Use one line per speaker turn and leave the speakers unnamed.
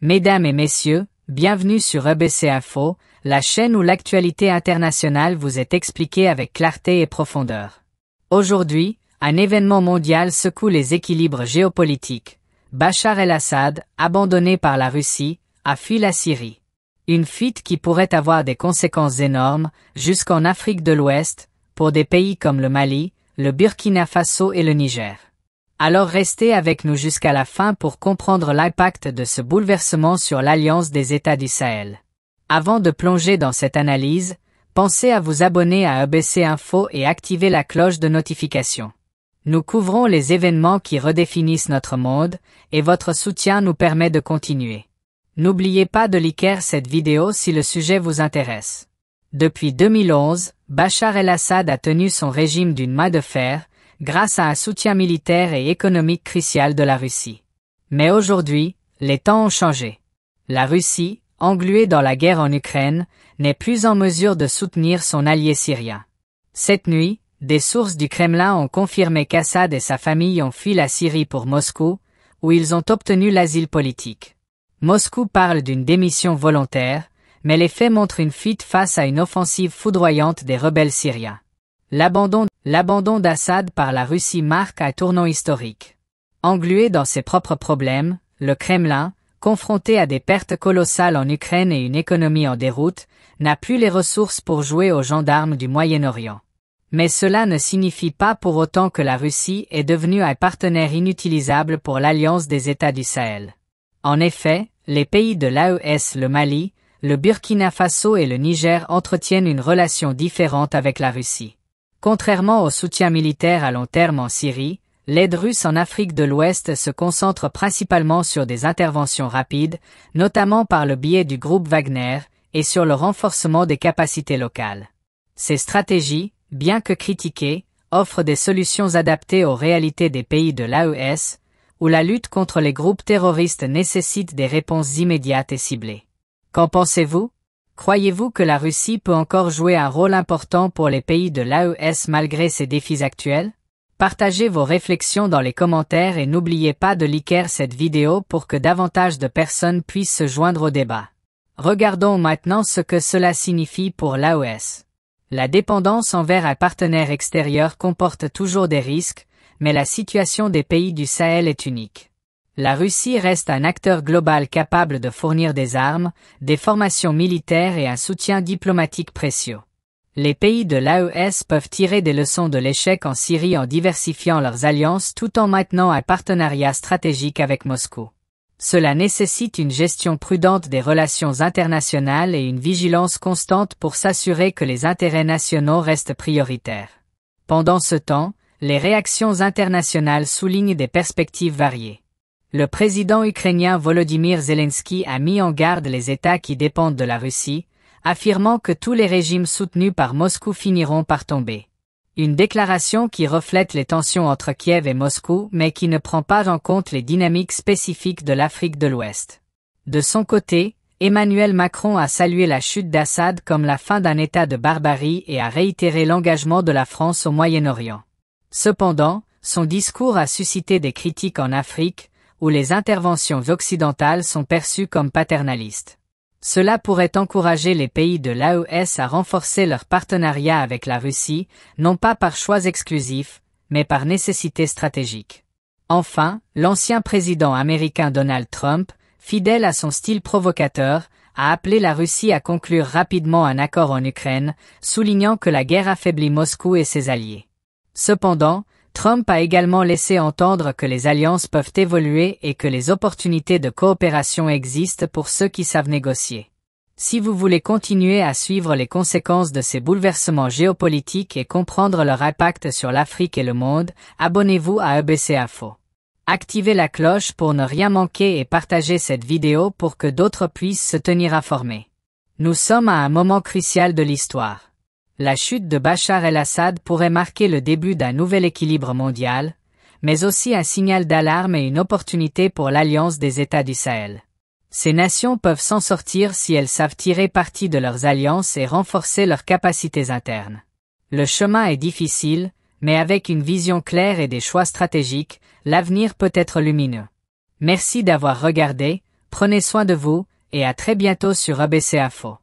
Mesdames et messieurs, bienvenue sur EBC Info, la chaîne où l'actualité internationale vous est expliquée avec clarté et profondeur. Aujourd'hui, un événement mondial secoue les équilibres géopolitiques. Bachar el-Assad, abandonné par la Russie, a fui la Syrie. Une fuite qui pourrait avoir des conséquences énormes, jusqu'en Afrique de l'Ouest, pour des pays comme le Mali, le Burkina Faso et le Niger. Alors restez avec nous jusqu'à la fin pour comprendre l'impact de ce bouleversement sur l'Alliance des États du Sahel. Avant de plonger dans cette analyse, pensez à vous abonner à EBC Info et activer la cloche de notification. Nous couvrons les événements qui redéfinissent notre monde, et votre soutien nous permet de continuer. N'oubliez pas de liker cette vidéo si le sujet vous intéresse. Depuis 2011, Bachar el-Assad a tenu son régime d'une main de fer, grâce à un soutien militaire et économique crucial de la Russie. Mais aujourd'hui, les temps ont changé. La Russie, engluée dans la guerre en Ukraine, n'est plus en mesure de soutenir son allié syrien. Cette nuit, des sources du Kremlin ont confirmé qu'Assad et sa famille ont fui la Syrie pour Moscou, où ils ont obtenu l'asile politique. Moscou parle d'une démission volontaire, mais les faits montrent une fuite face à une offensive foudroyante des rebelles syriens. L'abandon d'Assad par la Russie marque un tournant historique. Englué dans ses propres problèmes, le Kremlin, confronté à des pertes colossales en Ukraine et une économie en déroute, n'a plus les ressources pour jouer aux gendarmes du Moyen-Orient. Mais cela ne signifie pas pour autant que la Russie est devenue un partenaire inutilisable pour l'Alliance des États du Sahel. En effet, les pays de l'AES, le Mali, le Burkina Faso et le Niger entretiennent une relation différente avec la Russie. Contrairement au soutien militaire à long terme en Syrie, l'aide russe en Afrique de l'Ouest se concentre principalement sur des interventions rapides, notamment par le biais du groupe Wagner, et sur le renforcement des capacités locales. Ces stratégies, bien que critiquées, offrent des solutions adaptées aux réalités des pays de l'AES, où la lutte contre les groupes terroristes nécessite des réponses immédiates et ciblées. Qu'en pensez-vous ? Croyez-vous que la Russie peut encore jouer un rôle important pour les pays de l'AES malgré ces défis actuels ? Partagez vos réflexions dans les commentaires et n'oubliez pas de liker cette vidéo pour que davantage de personnes puissent se joindre au débat. Regardons maintenant ce que cela signifie pour l'AES. La dépendance envers un partenaire extérieur comporte toujours des risques, mais la situation des pays du Sahel est unique. La Russie reste un acteur global capable de fournir des armes, des formations militaires et un soutien diplomatique précieux. Les pays de l'AES peuvent tirer des leçons de l'échec en Syrie en diversifiant leurs alliances tout en maintenant un partenariat stratégique avec Moscou. Cela nécessite une gestion prudente des relations internationales et une vigilance constante pour s'assurer que les intérêts nationaux restent prioritaires. Pendant ce temps, les réactions internationales soulignent des perspectives variées. Le président ukrainien Volodymyr Zelensky a mis en garde les États qui dépendent de la Russie, affirmant que tous les régimes soutenus par Moscou finiront par tomber. Une déclaration qui reflète les tensions entre Kiev et Moscou mais qui ne prend pas en compte les dynamiques spécifiques de l'Afrique de l'Ouest. De son côté, Emmanuel Macron a salué la chute d'Assad comme la fin d'un état de barbarie et a réitéré l'engagement de la France au Moyen-Orient. Cependant, son discours a suscité des critiques en Afrique, où les interventions occidentales sont perçues comme paternalistes. Cela pourrait encourager les pays de l'AES à renforcer leur partenariat avec la Russie, non pas par choix exclusif, mais par nécessité stratégique. Enfin, l'ancien président américain Donald Trump, fidèle à son style provocateur, a appelé la Russie à conclure rapidement un accord en Ukraine, soulignant que la guerre affaiblit Moscou et ses alliés. Cependant, Trump a également laissé entendre que les alliances peuvent évoluer et que les opportunités de coopération existent pour ceux qui savent négocier. Si vous voulez continuer à suivre les conséquences de ces bouleversements géopolitiques et comprendre leur impact sur l'Afrique et le monde, abonnez-vous à EBC Info. Activez la cloche pour ne rien manquer et partagez cette vidéo pour que d'autres puissent se tenir informés. Nous sommes à un moment crucial de l'histoire. La chute de Bachar el-Assad pourrait marquer le début d'un nouvel équilibre mondial, mais aussi un signal d'alarme et une opportunité pour l'Alliance des États du Sahel. Ces nations peuvent s'en sortir si elles savent tirer parti de leurs alliances et renforcer leurs capacités internes. Le chemin est difficile, mais avec une vision claire et des choix stratégiques, l'avenir peut être lumineux. Merci d'avoir regardé. Prenez soin de vous, et à très bientôt sur ABC Info.